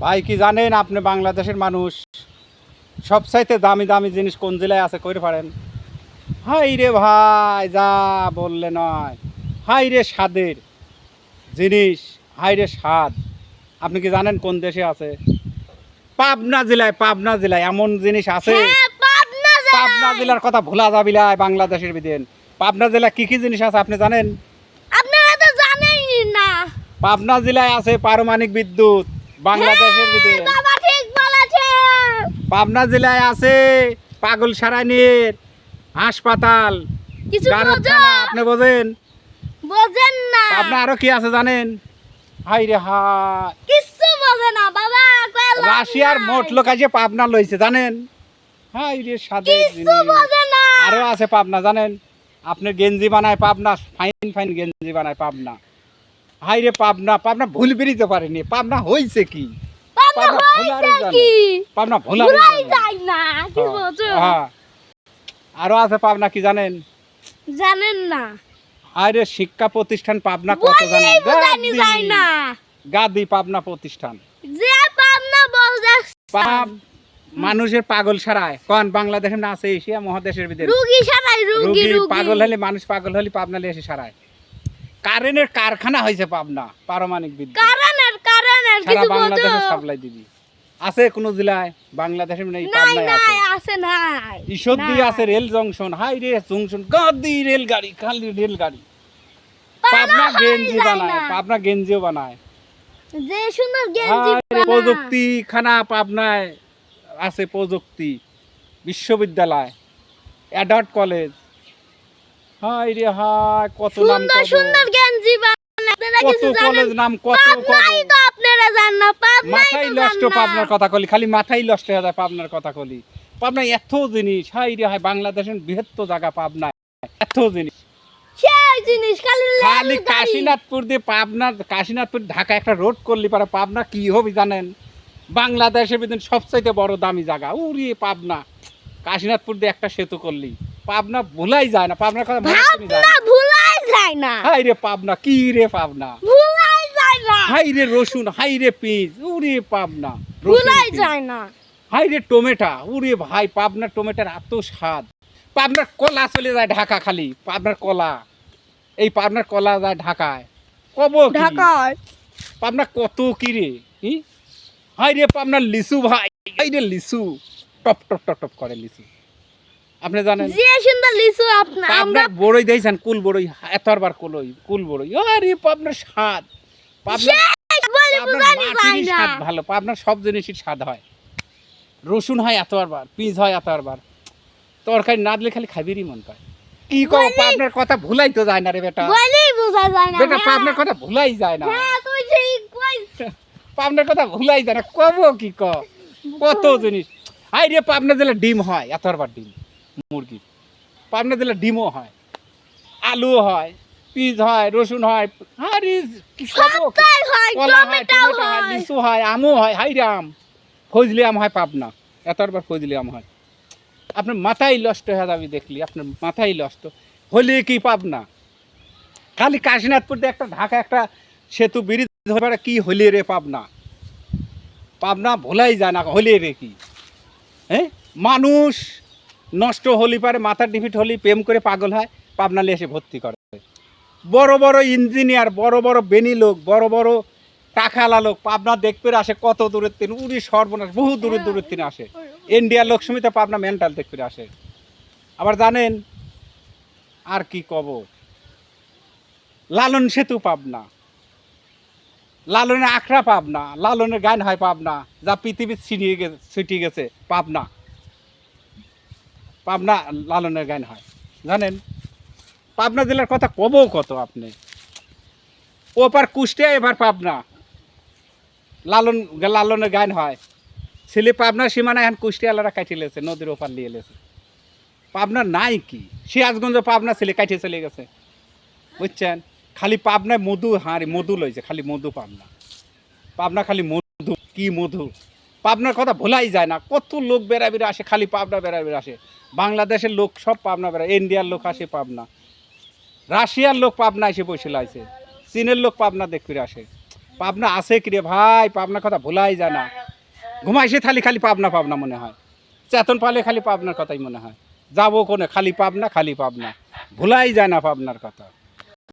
ভাই কি জানেন আপনি বাংলাদেশের মানুষ সবচাইতে দামি দামি জিনিস কোন জেলায় আছে কইতে পারেন? হাই রে ভাই, যা বললে নয়। হাই রে স্বাদের জিনিস, হাই রে স্বাদ। আপনি কি জানেন কোন দেশে আছে? পাবনা জেলায়। পাবনা জেলায় এমন জিনিস আছে। পাবনা জেলার কথা ভোলা যাবি না বাংলাদেশের বিদেন। পাবনা জেলা কি কি জিনিস আছে আপনি জানেন? আপনারা তো জানেনই না। পাবনা জেলায় আছে পারমাণবিক বিদ্যুৎ, বাংলাদেশের বিদেন। বাবা ঠিক বলেছেন। পাবনা জেলায় আছে পাগলসারাইয়ের হাসপাতাল, কিছু কারখানা। আপনি বোঝেন? বোঝেন না। পাবনা আরো কি আছে জানেন? হাই রে হাই, কিছু বোঝে না বাবা। রাশিয়ার মোট লোক আছে পাবনা লইছে জানেন? হাই রে সাদে কিছু বোঝে না। আরো আছে পাবনা জানেন? আপনার গেঞ্জি বানায় পাবনা, ফাইন ফাইন গেঞ্জি বানায় পাবনা। হাই রে পাবনা, পাবনা ভুল বেরিতে পারেনি। পাবনা হইছে কি? পাবনা ভোলারই জানে। পাবনা ভোলারই যায় না। কি বোঝো? হ্যাঁ, আরো আছে পাবনা কি জানেন? জানেন না। আরে শিক্ষা প্রতিষ্ঠান পাবনা কত জানেন? বুঝানি যায় না। গাদি পাবনা প্রতিষ্ঠান। যে পাবনা বলছে মানুষের পাগল সারায় কোন বাংলাদেশে না আছে এশিয়া মহাদেশের ভিতরে? রোগী সারাই রোগী পাগল হলে মানুষ পাগল হলে পাবনা এসে সারায়। কারেন্টের কারখানা হয়েছে পাবনা, পারমাণবিক বিদ্যুৎ। কারণের সারা কিছু বোঝো? বাংলাদেশে সাপ্লাই দিবি। আছে কোন জেলায় বাংলাদেশে নেই? পাবনায় আছে। আছে নাই। ঈশ্বরদী আছে রেল জংশন। হাই রে জংশন, গাদি রেলগাড়ি, খালি রেলগাড়ি। পাবনা গেঞ্জি বানায়, পাবনা গেঞ্জিও বানায়। যে সুন্দর গেঞ্জি প্রযুক্তি খানা পাবনায় আছে, প্রযুক্তি বিশ্ববিদ্যালয়, অ্যাডাল্ট কলেজ। হাই রে হাই, কত নাম, সুন্দর সুন্দর গেঞ্জি বানায়। আপনারা কত কিছু জানেন? কলেজ নাম, কত পাবনাই তো আপনারা জানেন না। পাবনাই মাথায় তো নষ্ট। জানেন না। পাবনার কথা কলি খালি মাথায় নষ্ট হয়ে যায় পাবনার কথা কলি। পাবনা এত জিনিস। হাই রে হাই, বাংলাদেশের বৃহত্তর জায়গা পাবনায়, এত জিনিস। সেই জিনিস খালি খালি কাশীনাথপুর দিয়ে পাবনা, কাশীনাথপুর ঢাকা একটা রোড করলি পারে পাবনা কি হবে জানেন? বাংলাদেশের ভিতরে সবচাইতে বড় দামি জায়গা। উড়ি পাবনা, কাশীনাথপুর দিয়ে একটা সেতু করলি পাবনা ভুলাই যায় না। পাবনার কথা ভুলাই যায় না। হাই রে পাবনা, কি রে পাবনা, ভুলাই যায় না। হাই রে রসুন, হাই রে পেঁয়াজ, উড়ি পাবনা ভুলাই যায় না। হাই রে টমেটো, উড়ি ভাই পাবনার টমেটোর এত স্বাদ। পাবনার কলা চলে যায় ঢাকা, খালি পাবনার কলা। এই পাবনার কলা যায় ঢাকায়। কব ঢাকায় পাবনা কত কি রে। হাই রে পাবনার লিচু ভাই, হাই রে লিচু টপ টপ টপ টপ করে লিচু। আপনি জানেন? যে সুন্দর লিচু আমরা বড়ই দিয়েছেন, কুল বড়ই, এতবার কুল বড়ই। আরে পাবনার স্বাদ, পাবনার স্বাদ ভালো। পাবনার সব জিনিসই স্বাদ হয়। রসুন হয় এতবার, পেঁয়াজ হয় এতবার। তরকারি না দিলে খালি খাবিরই মন পায়। কি কও, পাবনার কথা ভুলাই তো যায় না রে বেটা। বলেই বোঝা যায় না। বেটা পাবনার কথা ভুলাই যায় না। হ্যাঁ তুই ঠিক কইছ। পাবনার কথা ভুলাই যায় না। কব কি কত জিনিস। হাই রে পাবনা জেলা ডিম হয় এতবার, ডিম মুরগি। পাবনা জেলা ডিমও হয়, আলু হয়, পেঁয়াজ হয়, রসুন হয়। আরে কি কব, সবটাই হয়, কলা হয়, টমেটো টমেটো হয়, হয়। লিচু হয়, আমও হয়। হাই রে আম, ফজলি আম হয় পাবনা, এতবার ফজলি আম হয়। আপনার মাথায় নষ্ট হয়ে যাবে দেখলি, আপনার মাথায় নষ্ট হলে কি পাবনা। খালি কাশীনাথপুর দিয়ে একটা ঢাকা একটা সেতু ব্রিজ ধরে কি হলে রে পাবনা। পাবনা ভোলাই যায় না, হলে রে কি। হ্যাঁ, মানুষ নষ্ট হলি পারে, মাথার ডিফিট হলি প্রেম করে পাগল হয়, পাবনালে এসে ভর্তি করে। বড় বড় ইঞ্জিনিয়ার, বড় বড় বেনি লোক, বড় বড় টাকালা লোক পাবনা দেখতে আসে। কত দূরের তিন, উড়ি সর্বনাশ, বহু দূরের দূরের তিন আসে। ইন্ডিয়ার লোক সমিত পাবনা মেন্টাল দেখতে আসে। আবার জানেন আর কি কব, লালন সেতু পাবনা, লালনের আখড়া পাবনা, লালনের গান হয় পাবনা, যা পৃথিবীর ছিটিয়ে গেছে পাবনা। পাবনা লালনের গান হয় জানেন? পাবনা জেলার কথা কব কত আপনি। ওপার কুষ্টিয়া, এবার পাবনা লালনের গান হয়। ছেলে পাবনার সীমানা এখন কুষ্টিয়ালারা কাটিয়ে লেছে, নদীর ওপার নিয়ে লেছে। পাবনা নাই কি, সিরাজগঞ্জ পাবনা ছেলে কাটিয়ে চলে গেছে, বুঝছেন? খালি পাবনায় মধু, হাঁড়ি মধু লইছে, খালি মধু পাবনা। পাবনা খালি মধু, কি মধু। পাবনার কথা ভোলাই যায় না। কত লোক বেড়াবেড়ে আসে, খালি পাবনা বেড়াবেড়ে আসে। বাংলাদেশের লোক সব পাবনা বেড়ায়, ইন্ডিয়ার লোক আসে পাবনা, রাশিয়ার লোক পাবনা এসে বসে লাইছে, চীনের লোক পাবনা দেখতে আসে। পাবনা আছে কি রে ভাই, পাবনার কথা ভুলাই যায় না। ঘুমাইছে খালি খালি পাবনা পাবনা মনে হয়, চেতন পালে খালি পাবনার কথাই মনে হয়। যাবো কোনে, খালি পাবনা ভুলাই যায় না পাবনার কথা।